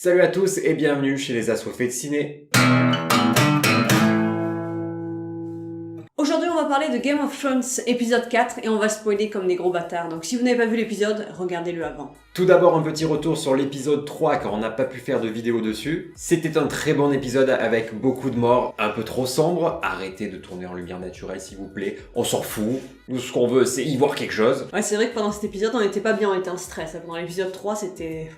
Salut à tous et bienvenue chez les Assoiffés de Ciné. Aujourd'hui, on va parler de Game of Thrones épisode 4 et on va spoiler comme des gros bâtards. Donc si vous n'avez pas vu l'épisode, regardez-le avant. Tout d'abord un petit retour sur l'épisode 3 car on n'a pas pu faire de vidéo dessus. C'était un très bon épisode avec beaucoup de morts, un peu trop sombre. Arrêtez de tourner en lumière naturelle s'il vous plaît, on s'en fout. Nous ce qu'on veut c'est y voir quelque chose. Ouais, c'est vrai que pendant cet épisode, on n'était pas bien, on était en stress. Pendant l'épisode 3, c'était...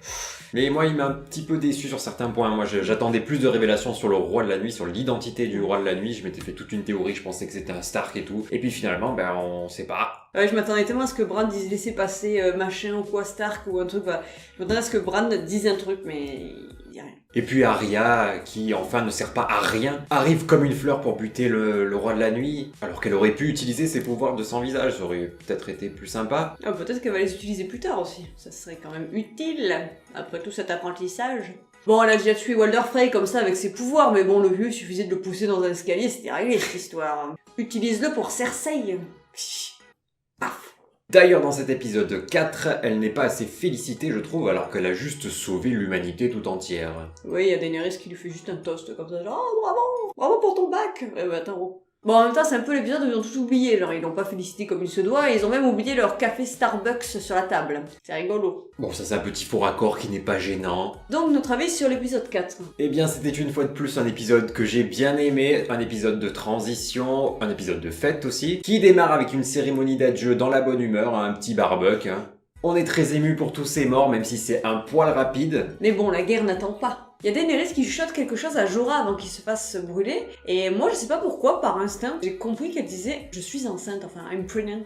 Mais moi il m'a un petit peu déçu sur certains points. Moi j'attendais plus de révélations sur le roi de la nuit, sur l'identité du roi de la nuit. Je m'étais fait toute une théorie, je pensais que c'était un Stark et tout. Et puis finalement, on sait pas. Ouais, je m'attendais tellement à ce que Bran dise laisser passer machin ou quoi, Stark ou un truc. Bah, je m'attendais à ce que Bran dise un truc, mais il dit rien. Et puis Arya, qui enfin ne sert pas à rien, arrive comme une fleur pour buter le roi de la nuit, alors qu'elle aurait pu utiliser ses pouvoirs de sans visage, ça aurait peut-être été plus sympa. Ah, peut-être qu'elle va les utiliser plus tard aussi, ça serait quand même utile, après tout cet apprentissage. Bon, elle a déjà tué Walder Frey comme ça avec ses pouvoirs, mais bon, le vieux, il suffisait de le pousser dans un escalier, c'était réglé cette histoire. Utilise-le pour Cersei. Paf. D'ailleurs, dans cet épisode 4, elle n'est pas assez félicitée, je trouve, alors qu'elle a juste sauvé l'humanité tout entière. Oui, il y a Daenerys qui lui fait juste un toast comme ça, genre « Oh, bravo! Bravo pour ton bac !» attends, Bon, en même temps, c'est un peu l'épisode où ils ont tout oublié, genre ils l'ont pas félicité comme il se doit, et ils ont même oublié leur café Starbucks sur la table. C'est rigolo. Bon, ça c'est un petit faux raccord qui n'est pas gênant. Donc, notre avis sur l'épisode 4. Eh bien, c'était une fois de plus un épisode que j'ai bien aimé, un épisode de transition, un épisode de fête aussi, qui démarre avec une cérémonie d'adieu dans la bonne humeur, un petit barbecue. On est très ému pour tous ces morts, même si c'est un poil rapide. Mais bon, la guerre n'attend pas. Il y a Daenerys qui chuchote quelque chose à Jorah avant qu'il se fasse brûler, et moi je sais pas pourquoi, par instinct, j'ai compris qu'elle disait « je suis enceinte », enfin « I'm pregnant »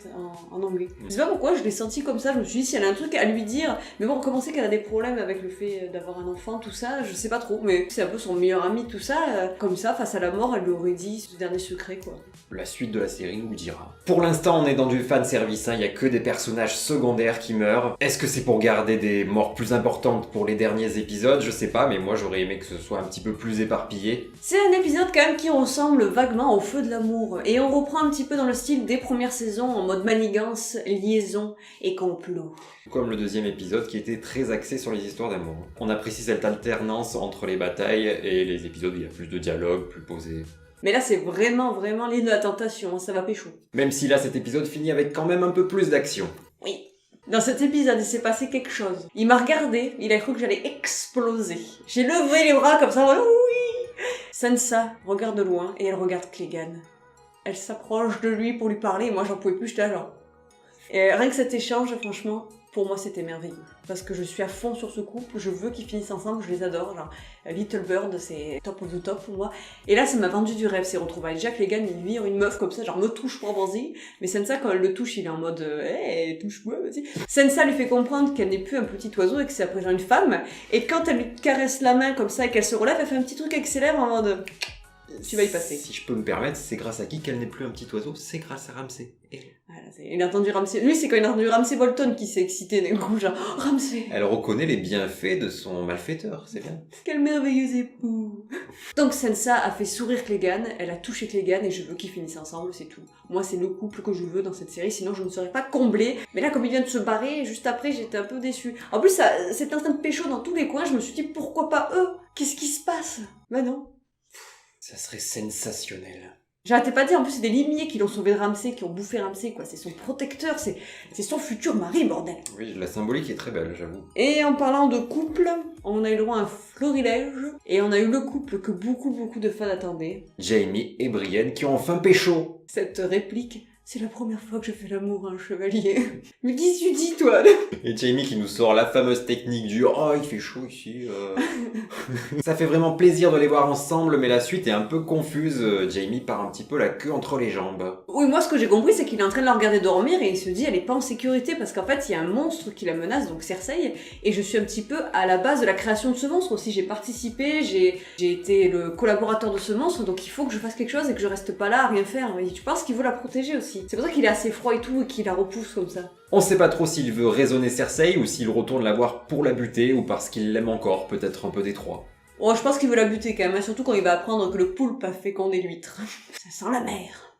en anglais. Je sais pas pourquoi, je l'ai senti comme ça, je me suis dit si elle a un truc à lui dire, mais bon, comment c'est qu'elle a des problèmes avec le fait d'avoir un enfant, tout ça, je sais pas trop, mais c'est un peu son meilleur ami, tout ça, comme ça, face à la mort, elle lui aurait dit ce dernier secret, quoi. La suite de la série nous dira. Pour l'instant, on est dans du fanservice, il y a que des personnages secondaires qui meurent. Est-ce que c'est pour garder des morts plus importantes pour les derniers épisodes? Je sais pas, mais moi j'aurais aimé que ce soit un petit peu plus éparpillé. C'est un épisode quand même qui ressemble vaguement au Feu de l'amour, et on reprend un petit peu dans le style des premières saisons, en mode manigance, liaison et complot. Comme le deuxième épisode qui était très axé sur les histoires d'amour. On apprécie cette alternance entre les batailles et les épisodes où il y a plus de dialogue, plus posé. Mais là, c'est vraiment l'île de la tentation, ça va pécho. Même si là, cet épisode finit avec quand même un peu plus d'action. Oui. Dans cet épisode, il s'est passé quelque chose. Il m'a regardé, il a cru que j'allais exploser. J'ai levé les bras comme ça, oui. Sansa regarde de loin et elle regarde Clegane. Elle s'approche de lui pour lui parler et moi j'en pouvais plus, j'étais là genre... Et rien que cet échange, franchement, pour moi c'était merveilleux. Parce que je suis à fond sur ce couple, je veux qu'ils finissent ensemble, je les adore. Genre, Little Bird, c'est top of the top pour moi. Et là, ça m'a vendu du rêve, ces retrouvailles. Déjà, Clegane, il vire une meuf comme ça, genre me touche pour vas-y. Mais Sansa, quand elle le touche, il est en mode hey, touche-moi, vas-y. Sansa lui fait comprendre qu'elle n'est plus un petit oiseau et que c'est à présent une femme. Et quand elle lui caresse la main comme ça et qu'elle se relève, elle fait un petit truc avec ses lèvres en mode tu vas y passer. Si je peux me permettre, c'est grâce à qui qu'elle n'est plus un petit oiseau? C'est grâce à Ramsay. Voilà, il a entendu Ramsay. Lui, c'est quand il a entendu Ramsay Bolton qui s'est excité d'un coup, genre oh, Ramsay. Elle reconnaît les bienfaits de son malfaiteur, c'est bien. Quel merveilleux époux. Donc Sansa a fait sourire Clegane, elle a touché Clegane et je veux qu'ils finissent ensemble, c'est tout. Moi, c'est le couple que je veux dans cette série, sinon je ne serais pas comblée. Mais là, comme il vient de se barrer, juste après, j'étais un peu déçue. En plus, c'était en train de pécho dans tous les coins, je me suis dit pourquoi pas eux? Qu'est-ce qui se passe? Bah non. Ça serait sensationnel. J'arrêtais pas de dire, en plus c'est des limiers qui l'ont sauvé de Ramsay, qui ont bouffé Ramsay, quoi. C'est son protecteur, c'est son futur mari, bordel. Oui, la symbolique est très belle, j'avoue. Et en parlant de couple, on a eu le droit à un florilège, et on a eu le couple que beaucoup de fans attendaient. Jaime et Brienne qui ont enfin pécho. Cette réplique, c'est la première fois que je fais l'amour à un chevalier. Mais qu'est-ce que tu dis, toi? Et Jaime qui nous sort la fameuse technique du « Oh, il fait chaud ici Ça fait vraiment plaisir de les voir ensemble, mais la suite est un peu confuse. Jaime part un petit peu la queue entre les jambes. Oui, moi ce que j'ai compris, c'est qu'il est en train de la regarder dormir et il se dit elle est pas en sécurité parce qu'en fait il y a un monstre qui la menace, donc Cersei, et je suis un petit peu à la base de la création de ce monstre aussi. J'ai participé, j'ai été le collaborateur de ce monstre, donc il faut que je fasse quelque chose et que je reste pas là à rien faire. Et tu penses qu'il veut la protéger aussi. C'est pour ça qu'il est assez froid et tout et qu'il la repousse comme ça. On sait pas trop s'il veut raisonner Cersei ou s'il retourne la voir pour la buter ou parce qu'il l'aime encore, peut-être un peu des trois. Oh, je pense qu'il veut la buter quand même, hein, surtout quand il va apprendre que le poulpe a fécondé l'huître. Ça sent la mer.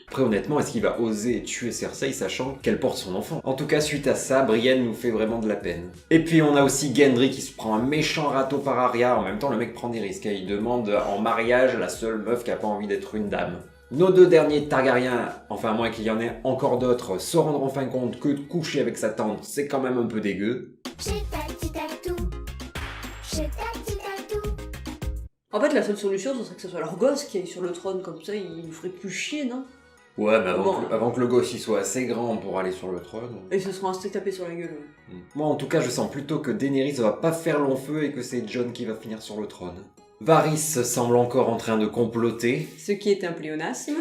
Après, honnêtement, est-ce qu'il va oser tuer Cersei sachant qu'elle porte son enfant? En tout cas, suite à ça, Brienne nous fait vraiment de la peine. Et puis, on a aussi Gendry qui se prend un méchant râteau par Arya. En même temps, le mec prend des risques. Il demande en mariage la seule meuf qui a pas envie d'être une dame. Nos deux derniers Targaryens, enfin à moins qu'il y en ait encore d'autres, se rendront fin compte que de coucher avec sa tante, c'est quand même un peu dégueu. En fait, la seule solution, ce serait que ce soit leur gosse qui aille sur le trône, comme ça, il nous ferait plus chier, non? Ouais, mais Bon. avant que le gosse il soit assez grand pour aller sur le trône. Et ce sera un steak tapé sur la gueule. Ouais. Moi, en tout cas, je sens plutôt que Daenerys va pas faire long feu et que c'est Jon qui va finir sur le trône. Varys semble encore en train de comploter Ce qui est un pléonasme.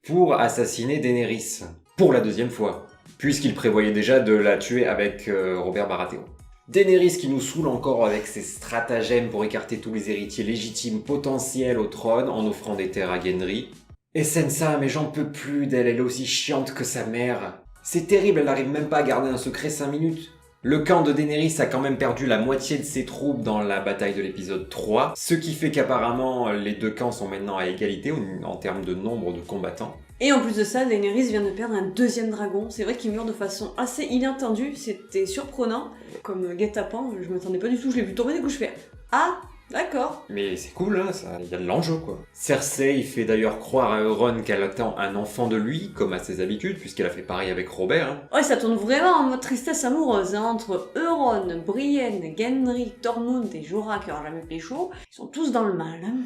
pour assassiner Daenerys. Pour la deuxième fois. Puisqu'il prévoyait déjà de la tuer avec Robert Baratheon. Daenerys qui nous saoule encore avec ses stratagèmes pour écarter tous les héritiers légitimes potentiels au trône en offrant des terres à Gendry. Et Sansa, mais j'en peux plus d'elle, elle est aussi chiante que sa mère. C'est terrible, elle n'arrive même pas à garder un secret 5 minutes. Le camp de Daenerys a quand même perdu la moitié de ses troupes dans la bataille de l'épisode 3, ce qui fait qu'apparemment les deux camps sont maintenant à égalité en termes de nombre de combattants. Et en plus de ça, Daenerys vient de perdre un deuxième dragon. C'est vrai qu'il meurt de façon assez inattendue, c'était surprenant. Comme guet-apens, je m'attendais pas du tout, je l'ai vu tomber, du coup je fais « Ah, d'accord !» Mais c'est cool, hein, ça, il y a de l'enjeu quoi. Cersei fait d'ailleurs croire à Euron qu'elle attend un enfant de lui, comme à ses habitudes, puisqu'elle a fait pareil avec Robert. Hein. Ouais, ça tourne vraiment en mode tristesse amoureuse, hein, entre Euron, Brienne, Gendry, Tormund et Jorah qui aura jamais pécho. Ils sont tous dans le mal. Hein.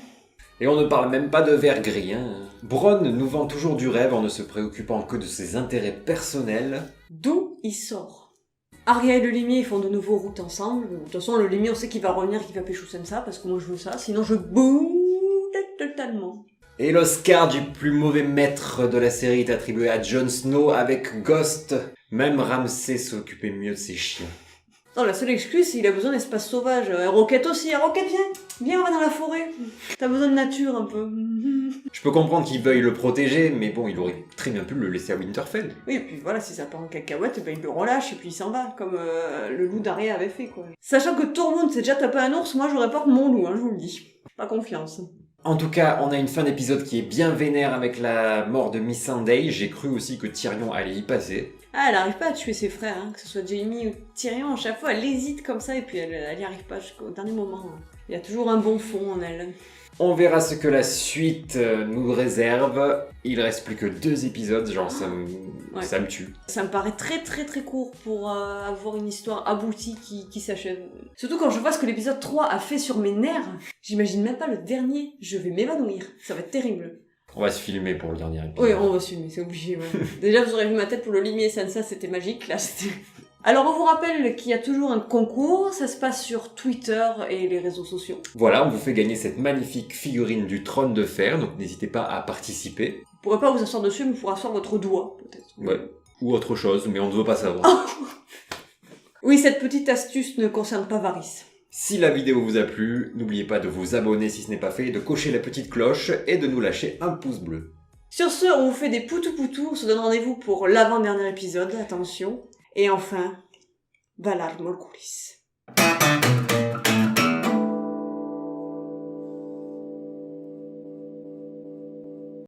Et on ne parle même pas de vert gris. Hein. Bronn nous vend toujours du rêve en ne se préoccupant que de ses intérêts personnels. D'où il sort. Arya et le limier ils font de nouveau route ensemble. De toute façon, le limier on sait qu'il va revenir, qu'il va pécho Sansa, parce que moi je veux ça, sinon je boude totalement. Et l'Oscar du plus mauvais maître de la série est attribué à Jon Snow avec Ghost. Même Ramsay s'occupait mieux de ses chiens. Non, la seule excuse, c'est qu'il a besoin d'espace sauvage. Rocket aussi, Rocket viens, on va dans la forêt. T'as besoin de nature un peu. Je peux comprendre qu'il veuille le protéger, mais bon, il aurait très bien pu le laisser à Winterfell. Oui, et puis voilà, si ça part en cacahuète, ben il le relâche et puis il s'en va, comme le loup d'Arya avait fait, quoi. Sachant que Tormund s'est déjà tapé un ours, moi j'aurais peur de mon loup, hein, je vous le dis. Pas confiance. En tout cas, on a une fin d'épisode qui est bien vénère avec la mort de Missandei. J'ai cru aussi que Tyrion allait y passer. Ah, elle arrive pas à tuer ses frères, hein, que ce soit Jaime ou Tyrion, à chaque fois elle hésite comme ça et puis elle y arrive pas jusqu'au dernier moment. Hein. Il y a toujours un bon fond en elle. On verra ce que la suite nous réserve. Il reste plus que 2 épisodes, genre ça me tue. Ça me paraît très très très court pour avoir une histoire aboutie qui s'achève. Surtout quand je vois ce que l'épisode 3 a fait sur mes nerfs, j'imagine même pas le dernier, je vais m'évanouir, ça va être terrible. On va se filmer pour le dernier épisode. Oui, on va se filmer, c'est obligé. Ouais. Déjà vous aurez vu ma tête pour le limier Sansa, c'était magique, là c'était... Alors on vous rappelle qu'il y a toujours un concours, ça se passe sur Twitter et les réseaux sociaux. Voilà, on vous fait gagner cette magnifique figurine du trône de fer, donc n'hésitez pas à participer. Vous pourrez pas vous asseoir dessus, mais vous pourrez asseoir votre doigt, peut-être. Ouais, ou autre chose, mais on ne veut pas savoir. Oui, cette petite astuce ne concerne pas Varys. Si la vidéo vous a plu, n'oubliez pas de vous abonner si ce n'est pas fait, de cocher la petite cloche et de nous lâcher un pouce bleu. Sur ce, on vous fait des poutou-poutou, on se donne rendez-vous pour l'avant-dernier épisode, attention. Et enfin, Valar Morghulis.